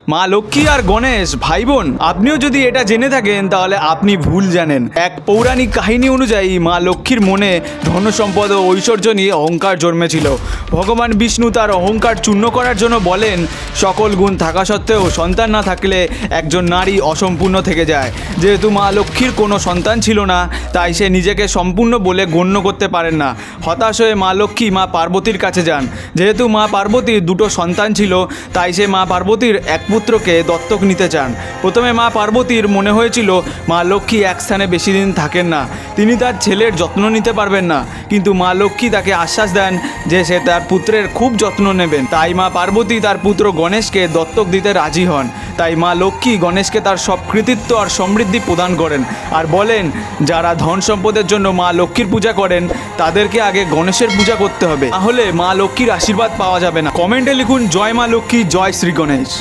মা লক্ষ্মী আর গণেশ ভাই বোন। আপনিও যদি এটা জেনে থাকেন তাহলে আপনি ভুল জানেন। এক পৌরাণিক কাহিনী অনুযায়ী মা লক্ষ্মীর মনে ধন সম্পদ ও ঐশ্বর্য নিয়ে অহংকার জন্মেছিল। ভগবান বিষ্ণু তার অহংকার চূর্ণ করার জন্য বলেন, সকল গুণ থাকা সত্ত্বেও সন্তান না থাকলে একজন নারী অসম্পূর্ণ থেকে যায়। যেহেতু মা লক্ষ্মীর কোনো সন্তান ছিল না, তাই সে নিজেকে সম্পূর্ণ বলে গণ্য করতে পারেন না। হতাশ হয়ে মা লক্ষ্মী মা পার্বতীর কাছে যান। যেহেতু মা পার্বতীর দুটো সন্তান ছিল, তাই সে মা পার্বতীর এক পুত্রকে দত্তক নিতে চান। প্রথমে মা পার্বতীর মনে হয়েছিল মা লক্ষ্মী এক স্থানে বেশি দিন থাকেন না, তিনি তার ছেলের যত্ন নিতে পারবেন না। কিন্তু মা লক্ষ্মী তাকে আশ্বাস দেন যে সে তার পুত্রের খুব যত্ন নেবেন। তাই মা পার্বতী তার পুত্র গণেশকে দত্তক দিতে রাজি হন। তাই মা লক্ষ্মী গণেশকে তার সব কৃতিত্ব আর সমৃদ্ধি প্রদান করেন আর বলেন, যারা ধন সম্পদের জন্য মা লক্ষ্মীর পূজা করেন তাদেরকে আগে গণেশের পূজা করতে হবে, তাহলে মা লক্ষ্মীর আশীর্বাদ পাওয়া যাবে না। কমেন্টে লিখুন জয় মা লক্ষ্মী, জয় শ্রী গণেশ।